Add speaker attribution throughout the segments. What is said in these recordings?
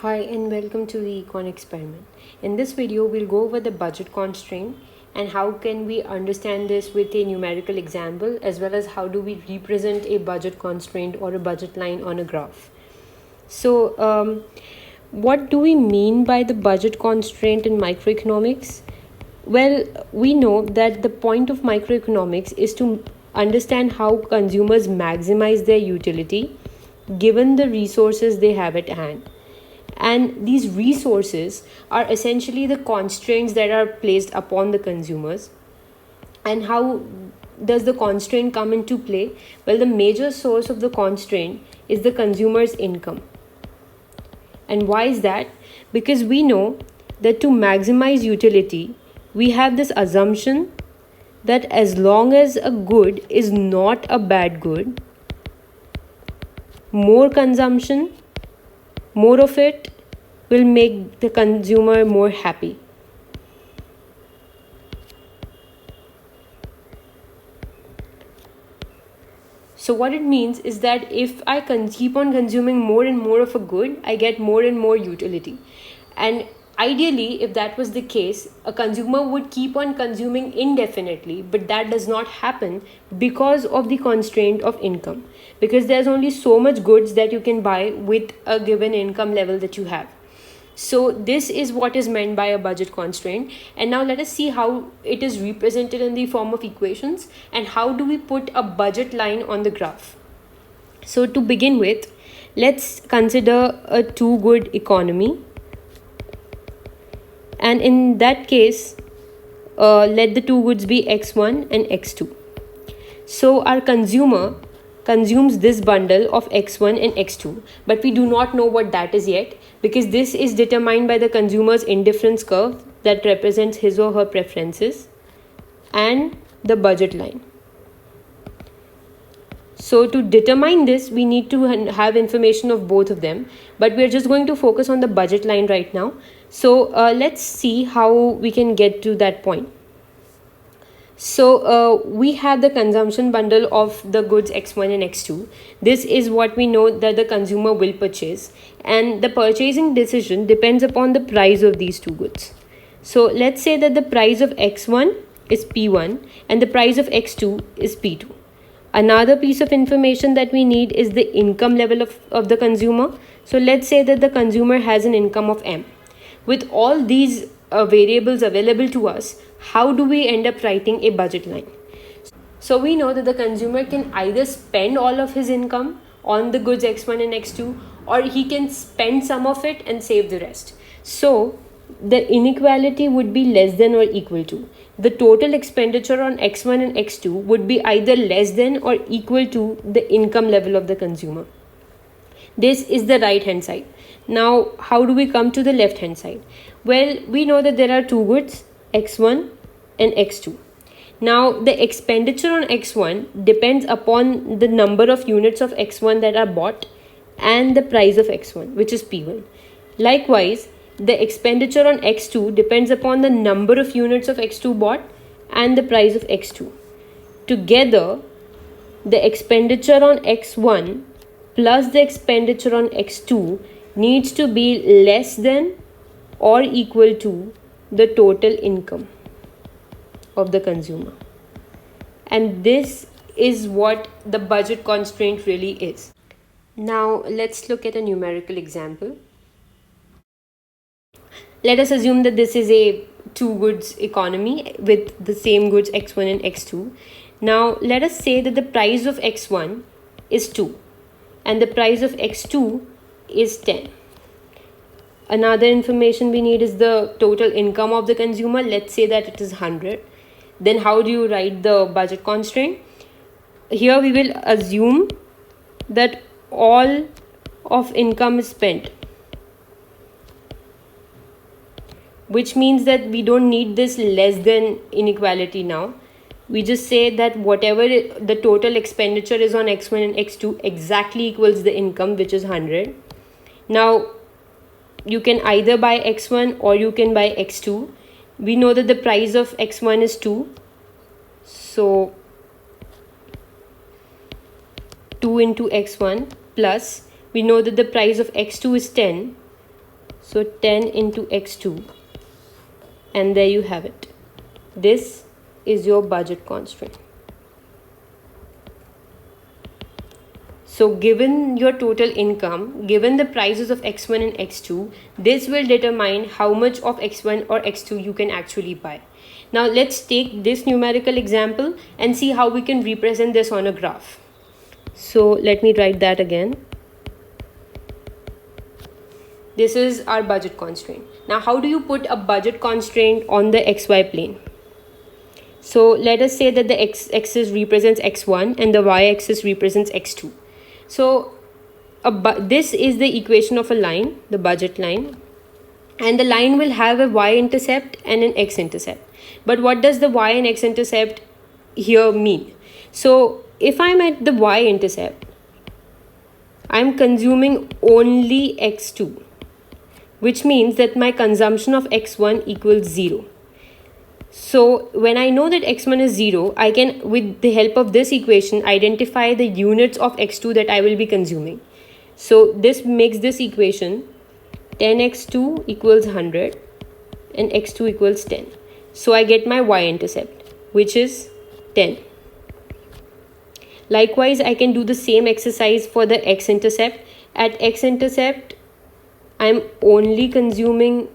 Speaker 1: Hi and welcome to the Econ Experiment. In this video, we'll go over the budget constraint and how can we understand this with a numerical example, as well as how do we represent a budget constraint or a budget line on a graph. So, what do we mean by the budget constraint in microeconomics? Well, we know that the point of microeconomics is to understand how consumers maximize their utility given the resources they have at hand. And these resources are essentially the constraints that are placed upon the consumers. And how does the constraint come into play? Well, the major source of the constraint is the consumer's income. And why is that? Because we know that to maximize utility, we have this assumption that as long as a good is not a bad good, more consumption, more of it will make the consumer more happy. So what it means is that if I keep on consuming more and more of a good, I get more and more utility. And ideally, if that was the case, a consumer would keep on consuming indefinitely, but that does not happen because of the constraint of income. Because there's only so much goods that you can buy with a given income level that you have. So this is what is meant by a budget constraint. And now let us see how it is represented in the form of equations and how do we put a budget line on the graph. So to begin with, let's consider a two good economy. And in that case, let the two goods be X1 and X2. So our consumer consumes this bundle of X1 and X2, but we do not know what that is yet, because this is determined by the consumer's indifference curve that represents his or her preferences and the budget line. So to determine this, we need to have information of both of them, but we're just going to focus on the budget line right now. So let's see how we can get to that point. So we have the consumption bundle of the goods X1 and X2. This is what we know that the consumer will purchase, and the purchasing decision depends upon the price of these two goods. So let's say that the price of X1 is P1 and the price of X2 is P2. Another piece of information that we need is the income level of the consumer. So let's say that the consumer has an income of M. With all these variables available to us, how do we end up writing a budget line? So we know that the consumer can either spend all of his income on the goods X1 and X2, or he can spend some of it and save the rest. So the inequality would be less than or equal to. The total expenditure on X1 and X2 would be either less than or equal to the income level of the consumer. This is the right hand side. Now, how do we come to the left hand side? Well, we know that there are two goods, X1 and X2. Now, the expenditure on X1 depends upon the number of units of X1 that are bought and the price of X1, which is P1. Likewise, the expenditure on X2 depends upon the number of units of X2 bought and the price of X2. Together, the expenditure on X1 plus the expenditure on X2 needs to be less than or equal to the total income of the consumer. And this is what the budget constraint really is. Now let's look at a numerical example. Let us assume that this is a two goods economy with the same goods X1 and X2. Now let us say that the price of X1 is 2 and the price of X2 is 10. Another information we need is the total income of the consumer. Let's say that it is 100. Then how do you write the budget constraint? Here we will assume that all of income is spent, which means that we don't need this less than inequality now. We just say that whatever the total expenditure is on X1 and X2 exactly equals the income, which is 100. Now, you can either buy X1 or you can buy X2. We know that the price of X1 is 2. So 2 into X1 plus, we know that the price of X2 is 10. So 10 into x2, and there you have it. This is your budget constraint. So given your total income, given the prices of x1 and x2, this will determine how much of x1 or x2 you can actually buy. Now let's take this numerical example and see how we can represent this on a graph. So let me write that again. This is our budget constraint. Now how do you put a budget constraint on the xy plane? So let us say that the x-axis represents x1 and the y-axis represents x2. So this is the equation of a line, the budget line, and the line will have a y-intercept and an x-intercept. But what does the y and x-intercept here mean? So if I'm at the y-intercept, I'm consuming only x2, which means that my consumption of x1 equals 0. So when I know that x1 is 0, I can, with the help of this equation, identify the units of x2 that I will be consuming. So this makes this equation 10x2 equals 100 and x2 equals 10. So I get my y-intercept, which is 10. Likewise, I can do the same exercise for the x-intercept. At x-intercept, I'm only consuming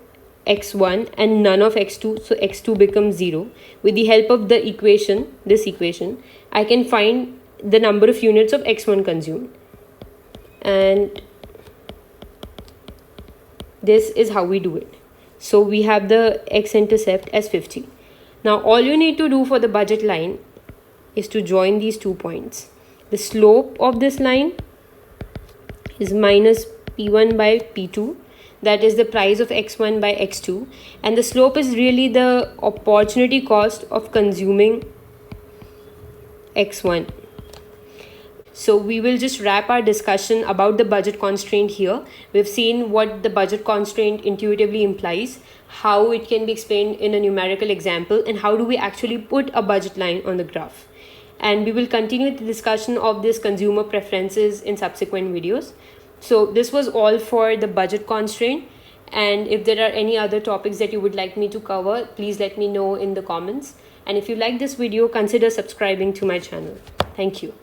Speaker 1: x1 and none of x2, so x2 becomes 0. With the help of the equation, this equation, I can find the number of units of x1 consumed. And this is how we do it. So we have the x-intercept as 50. Now all you need to do for the budget line is to join these 2 points. The slope of this line is minus p1 by p2. That is the price of x1 by x2, and the slope is really the opportunity cost of consuming x1. So we will just wrap our discussion about the budget constraint here. We've seen what the budget constraint intuitively implies, how it can be explained in a numerical example, and how do we actually put a budget line on the graph. And we will continue the discussion of this consumer preferences in subsequent videos. So this was all for the budget constraint, and if there are any other topics that you would like me to cover, please let me know in the comments. And if you like this video, consider subscribing to my channel. Thank you.